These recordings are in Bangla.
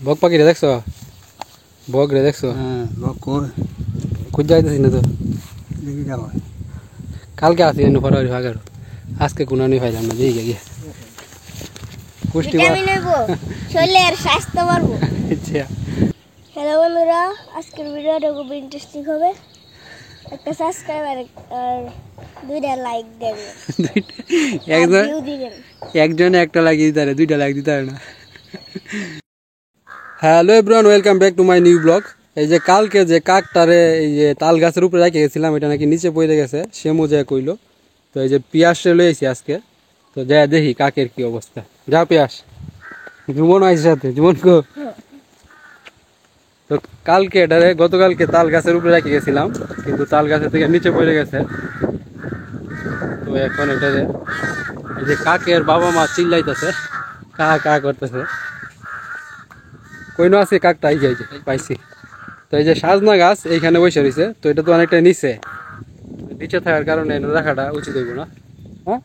বক পাখিটা দেখছো? বক রে দেখছো? হ্যাঁ বক কই খুঁজ যাইতেছি না তো। দেখি গেল কালকে আসি এনে ফরারি ভাগার, আজকে কোনো নি পাইলাম না। দিকে গিয়ে পুষ্টি ভিটামিন হইব, শরীরের স্বাস্থ্য বাড়বো। আচ্ছা হ্যালো বন্ধুরা, আজকের ভিডিওটা খুব ইন্টারেস্টিং হবে। একটা সাবস্ক্রাইব আর 2টা লাইক দেবেন, একজন ভিউ দিবেন। একজনে একটা লাইক দিতে পারে, 2টা লাইক দিতে পারে না। Hello everyone, welcome back to my new blog. এই যে কালকে যে কাকটারে এই যে তাল গাছের উপরে রেখে গেছিলাম, এটা নাকি নিচে পড়ে গেছে, সে মজা কইলো। তো এই যে পিয়াসে লইছি আজকে, তো যা দেখি কাকের কি অবস্থা। যা পিয়াস, জুমন আইসে সাথে, জুমন কো। তো কালকে এটারে গতকালকে তাল গাছের উপরে রেখে গেছিলাম, কিন্তু তাল গাছের থেকে নিচে পড়ে গেছে। তো এখন এটারে এই যে কাকের বাবা মা চিল্লাইতেছে, কা কা করতেছে। কইনো আছে কাকটা, এই যে পাইছি। তো এই যে সাজনা গাছ এইখানে বসে রয়েছে, তো এটা তো অনেকটা নিচে থাকার কারণে এনে রাখাটা উচিত হইব না। হ্যাঁ,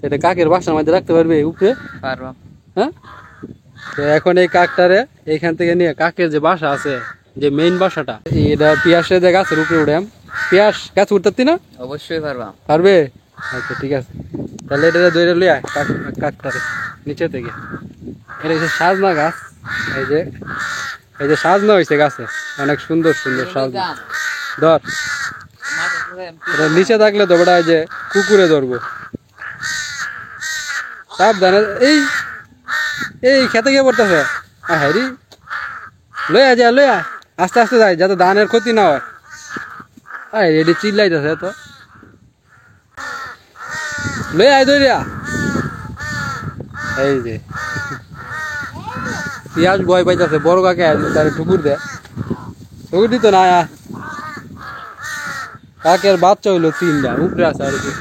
এটা কাকের বাসার মধ্যে রাখতে পারবে উপরে? পারবো। হ্যাঁ, তো এখন এই কাকটারে এইখান থেকে নিয়ে কাকের যে বাসা আছে, যে মেইন বাসাটা, এটা পিয়াসের যে গাছের উপরে উঠাম। পিয়াস গাছ উঠতে না? অবশ্যই পারবা। পারবে? আচ্ছা ঠিক আছে, তাহলে এটা ধরে লইয়া কাকটারে নিচে থেকে। এটা হচ্ছে সাজনা গাছ। এই যে সাজনা হয়েছে গাছে, অনেক সুন্দর সুন্দর সাজনা। ধর, এটা নিচে থাকলে তো বেটা এই যে কুকুরে ধরবো। সাবধানে, এই এই খেতে গিয়ে পড়তেছে। হ্যারি লইয়া যা, লইয়া আস্তে আস্তে যায়, যাতে ধানের ক্ষতি না হয়। এটি চিল্লাইতেছে তো, লইয়া আয় দইরা। এই যে পিয়াজ ভয় পাইতেছে, বড় কাকে তার ঠুকুর দেয়, ঠুকুর দিত না। কাকের বাচ্চা হইলো 3টা, উপরে আছে আর কি।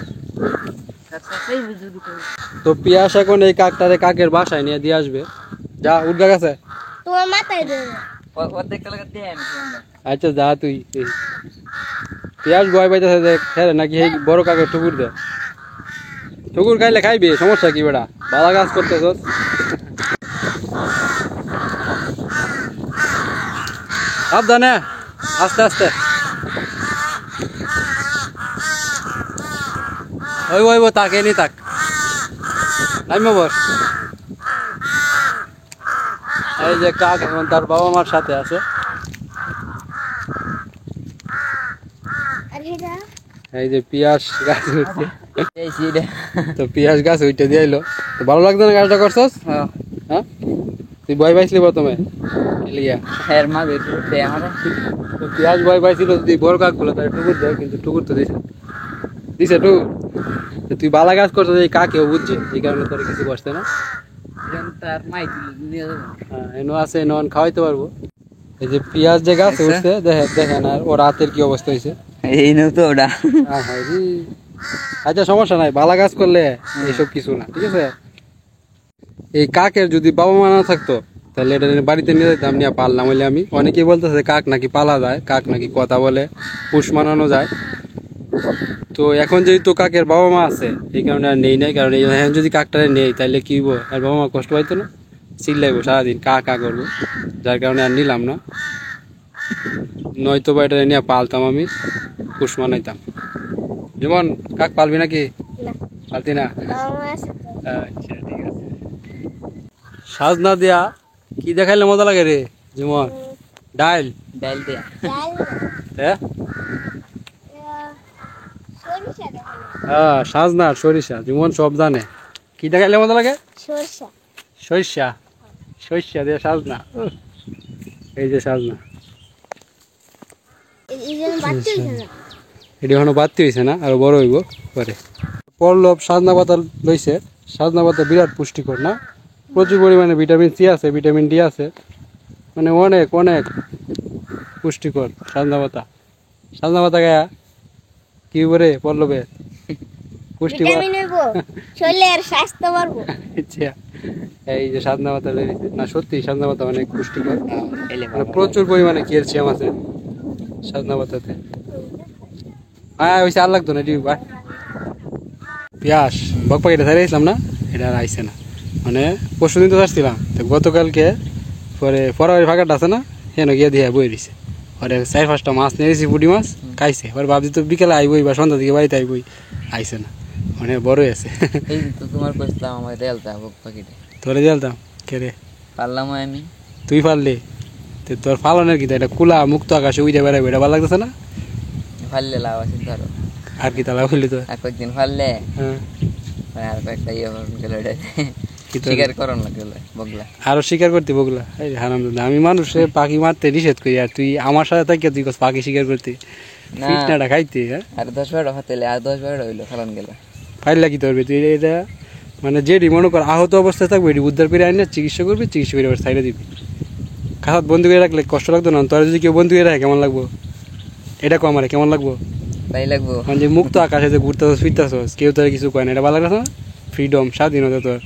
তো পিয়াস এখন এই কাকটারে কাকের বাসায় নিয়ে দিয়ে আসবে। যা উঠবে গেছে, তোমার মাথায় দেবে। আচ্ছা যা তুই। পিয়াস ভয় পাইতেছে যে খেলে নাকি এই বড় কাকের ঠুকুর দেয়। ঠুকুর খাইলে খাইবি, সমস্যা কি বেটা, ভালো কাজ করতেছ। সাবধানে, আস্তে আস্তে। ওই তাকে নি তাক, নাইমা বস। এই যে কাক এখন তার বাবা মার সাথে আছে। আর এটা এই যে পিয়াস গাছ উঠছে, তো পিয়াস গাছ উঠে দিয়ে এলো। তো ভালো লাগতো না কাজটা করছস? হ্যাঁ, তুই ভয় পাইছিলি প্রথমে? তো পিয়াস ভয় পাইছিল যদি বড় কাক গুলো তার টুকুর দেয়, কিন্তু টুকুর তো দিছে টুকুর। তুই বালা গাছ করছিস, এই কাকেও বুঝছে, এই কারণে তোর কিছু করছে না। হ্যাঁ, এনো আছে, এনো খাওয়াইতে পারবো। এই যে পিয়াজ যে গাছে উঠছে, দেখেন আর ওর রাতের কি অবস্থা হয়েছে। এই নো তো ওটা। আচ্ছা সমস্যা নাই, বালা গাছ করলে এইসব কিছু না, ঠিক আছে। এই কাকের যদি বাবা মা না থাকতো, তাহলে এটা বাড়িতে নিয়ে যেতাম, নিয়ে পাললাম। হইলে আমি, অনেকেই বলতেছে কাক নাকি পালা যায়, কাক নাকি কথা বলে, পুষ মানানো যায়। তো এখন যেহেতু কাকের বাবা মা আছে, এই কারণে আর নেই নাই। কারণ এখন যদি কাকটারে নেই, তাহলে কি হইব, আর বাবা মা কষ্ট পাইতো না, চিল্লাইবো সারাদিন, কা কা করবো। যার কারণে আর নিলাম না, নয়তো বা এটা নিয়ে পালতাম, আমি পুষ মানাইতাম। যেমন কাক পালবি নাকি? পালতি না? বাবা মা আছে তো। আচ্ছা ঠিক আছে। সাজনা দিয়া কি দেখাইলে মজা লাগে রে যেমন? ডাইল ডাল দিয়া। ডাল, হ্যাঁ, সরিষা দেবে। হ্যাঁ সাজনা আর সরিষা, যেমন সব জানে। কি দেখাইলে মজা লাগে? সরিষা। সরিষা, সরিষা দিয়ে সাজনা। এই যে সাজনা, এই জন্য বাচ্চা হইছে না। এটি এখনো বাড়তি হয়েছে না, আরো বড় হইব পরে। পল্লব সাজনা পাতা লইছে। সাজনা পাতা বিরাট পুষ্টিকর না, প্রচুর পরিমাণে ভিটামিন সি আছে, ভিটামিন ডি আছে, মানে অনেক অনেক পুষ্টিকর সাজনা পাতা। সাজনা পাতা গায়া কি করে পল্লবে পুষ্টিকর। ভিটামিন হইব, শরীরের স্বাস্থ্য বাড়বো। আচ্ছা, এই যে সাজনা পাতা লইছে না, সত্যি সাজনা পাতা অনেক পুষ্টিকর, মানে প্রচুর পরিমাণে ক্যালসিয়াম আছে সাজনা পাতাতে। হ্যাঁ ওইসে আর লাগতো না, ভাই। পিয়াস বক পাখিটা ছাড়িয়েছিলাম না, এটা আর আইসে না। মানে পরশু দিন তো আসছিলাম, তো গতকালকে পরে ফরাবাড়ি ফাঁকাটা আছে না হেন গিয়ে দিয়ে বই দিছে পরে 4-5টা মাছ নিয়ে গেছি পুঁটি মাছ খাইছে পরে ভাবছি তো বিকেলে আইবই বা সন্ধ্যা দিকে বাড়িতে আইবই আইছে না মানে বড়ই আছে এই তো তোমার কইছিলাম আমার দেলতা বক পাখিটা তোরে দিলাম কে রে পারলাম আমি তুই পারলি তো তোর ফালনের কি এটা কুলা মুক্ত আকাশে উইরে বেড়াবে এটা ভালো লাগতেছে না ফাললে লাভ আছে ধরো আর কি তালা হইলি তো আর কয়েকদিন ফাললে হ্যাঁ আর কয়েকটা ইয়ে গেল কি তোর- শিকার করন লাগলো বগলা আরো শিকার করতে বগলা এই হারামজাদা আমি মানুষে পাখি মারতে নিষেধ করি আর তুই আমার সাথে থাকিয়ে তুই কস পাখি শিকার করতে না ফিটনাটা খাইতে হ্যাঁ আর 10-12 হাতেলে আর 10-12 হইলো ফালান গেল ফাইল কি ধরবে তুই এটা মানে যেটি মনে কর আহত অবস্থায় থাকবে এটি উদ্ধার করে আইনে চিকিৎসা করবি চিকিৎসা করে সাইডে দিবি খাতাত বন্ধু করে রাখলে কষ্ট লাগতো না তোর যদি কেউ বন্ধু করে রাখে কেমন লাগবো এটা কম আর কেমন লাগবো তাই লাগবো মানে যে মুক্ত আকাশে যে ঘুরতেছস ফিরতেছস কেউ তোর কিছু কয় না এটা ভালো লাগছে না ফ্রিডম স্বাধীনতা তোর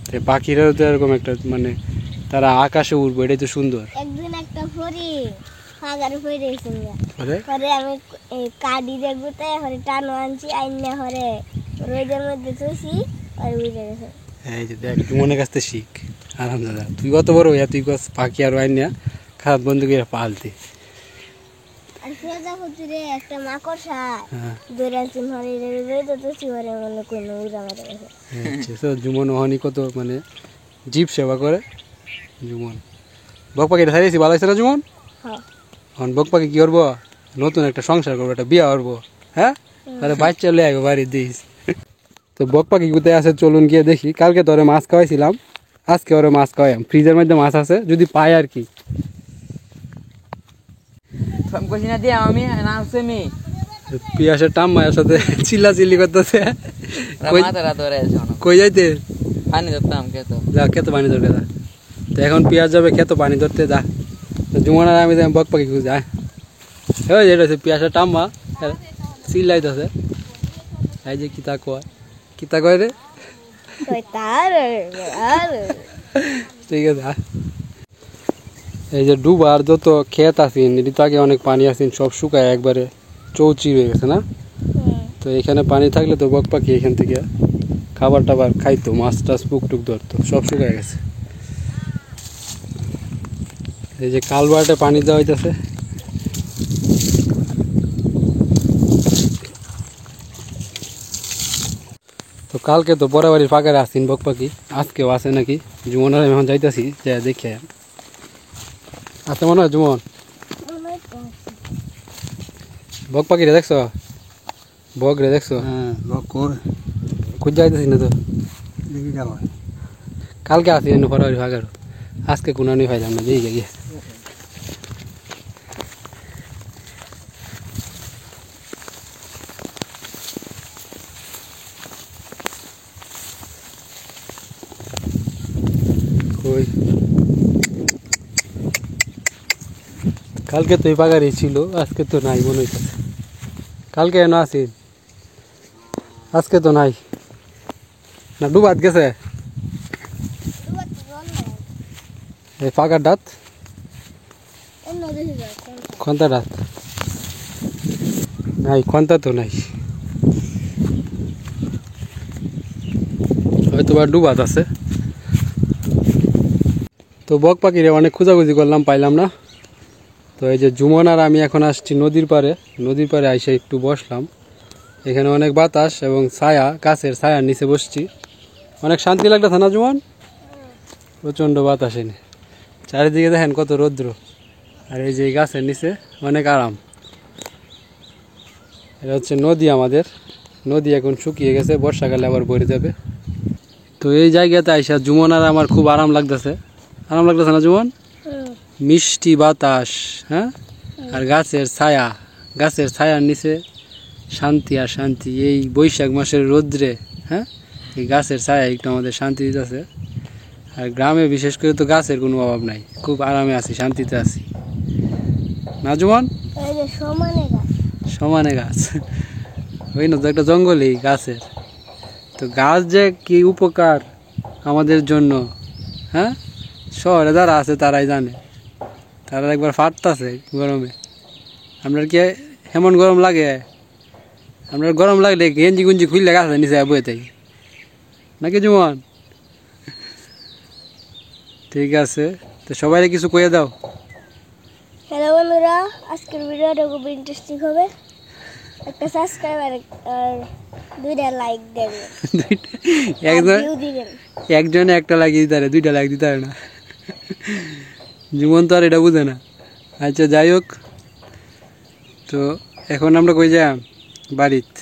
তো পাখিরাও তো এরকম একটা মানে তারা আকাশে উড়বো এটাই তো সুন্দর একদিন একটা ফরি ফাগারে ফরি রেছিল আরে পরে আমি এই কাডি দেখবো তাই হরে টানো আনছি আইনা হরে রোদের মধ্যে থুছি আর উড়ে গেছে এই যে দেখ তুই মনে কাছতে শিখ আরামদাদা তুই কত বড় হইয়া তুই কস পাখি আর আইন না খারাপ বন্ধু করে পালতে আর প্রজাপতিরে একটা মাকড়সা হ্যাঁ দৌড় আনছি হরে রোদে থুছি হরে মনে কোনো উড়া মারা গেছে আচ্ছা জুমন ওহানি কত মানে জীব সেবা করে জুমন বক পাখিটা ছাড়িয়েছি ভালো হয়েছে না জুমন হ্যাঁ এখন বক পাখি কি করবো নতুন একটা সংসার করবো একটা বিয়া করবো হ্যাঁ তাহলে বাচ্চা লে আইবো বাড়ির দিস তো বক পাখি কোথায় আছে চলুন গিয়ে দেখি কালকে তো ওরে মাছ খাওয়াইছিলাম আজকে ওরে মাছ খাওয়াইম ফ্রিজের মধ্যে মাছ আছে যদি পাই আর কি ফোন কইছি না দিয়া আমি না আছে আমি পিয়াসের টাম মায়ের সাথে চিল্লা চিল্লি করতেছে মাথাটা ধরে আছে কই যাইতে পানি ধরতাম কে তো যা খেতে পানি ধরতে যা তো এখন পিয়াস যাবে খেতে পানি ধরতে যা তো জুমন আর আমি বক পাখি খুঁজে যায় ওই যেটা হচ্ছে পিয়াসের টাম্মা চিল্লাইতেছে এই যে কিতা কয় রে কই তার আর ঠিক আছে আয়। এই যে ডুবার যত ক্ষেত আছেন এটি তো আগে অনেক পানি আছেন সব শুকায় একবারে চৌচির হয়ে গেছে না তো এখানে পানি থাকলে তো বক পাখি এখান থেকে খাবার টাবার খাইতো মাছ টাছ পুক টুক ধরতো সব শুকায় গেছে এই যে কালবাটে পানি দেওয়া হইতেছে তো কালকে তো বরাবরই ফাঁকারে আসিন বক পাখি আজকেও আছে নাকি জুমনের আমি এখন যাইতেছি যে দেখে আছে মনে হয় জুমন বক পাখি রে দেখছো বক রে দেখছো হ্যাঁ বক কই খুঁজ যাইতেছি না তো দেখি যাও কালকে আসি এনে বরাবরই ফাঁকার আজকে কোনো নিয়ে পাইলাম না দিয়ে গিয়ে কই কালকে তো এই পাগারই ছিল আজকে তো নাই মনে হইতেছে কালকে এনে আসি আজকে তো নাই না ডুবাত গেছে এই পাগার ডাত খন্তা ডাত নাই খন্তা তো নাই হয়তো বা ডুবাত আছে তো বক পাখিরে অনেক খোঁজাখুঁজি করলাম পাইলাম না তো এই যে জুমন আর আমি এখন আসছি নদীর পাড়ে আইসে একটু বসলাম এখানে অনেক বাতাস এবং ছায়া গাছের ছায়ার নিচে বসছি অনেক শান্তি লাগতেছে না জুমন প্রচণ্ড বাতাস এনে চারিদিকে দেখেন কত রৌদ্র আর এই যে গাছের নিচে অনেক আরাম এটা হচ্ছে নদী আমাদের নদী এখন শুকিয়ে গেছে বর্ষাকালে আবার ভরে যাবে তো এই জায়গাতে আইসা জুমন আর আমার খুব আরাম লাগতেছে না জুমন মিষ্টি বাতাস হ্যাঁ আর গাছের ছায়ার নিচে শান্তি আর শান্তি এই বৈশাখ মাসের রৌদ্রে হ্যাঁ এই গাছের ছায়া একটু আমাদের শান্তি দিতেছে আর গ্রামে বিশেষ করে তো গাছের কোনো অভাব নাই খুব আরামে আছি শান্তিতে আছি না জুমন সমানে গাছ ওই না তো একটা জঙ্গলই গাছের তো গাছ যে কি উপকার আমাদের জন্য হ্যাঁ শহরে যারা আছে তারাই জানে তারা একবার ফাটতাছে গরমে আপনার কি এমন গরম লাগে আপনার গরম লাগলে গেঞ্জি গুঞ্জি খুললে গাছের নিচে বয়ে থাকি নাকি জুমন ঠিক আছে তো সবাই কিছু কইয়া দাও। হ্যালো বন্ধুরা, আজকের ভিডিওটা খুব ইন্টারেস্টিং হবে। একটা সাবস্ক্রাইব আর 2টা লাইক দেবেন, একজন ভিউ দিবেন। একজনে একটা লাইক দিতে পারে, 2টা লাইক দিতে পারে না। জীবন তো আর এটা বুঝে না। আচ্ছা যাই হোক, তো এখন আমরা কই যাই বাড়িতে।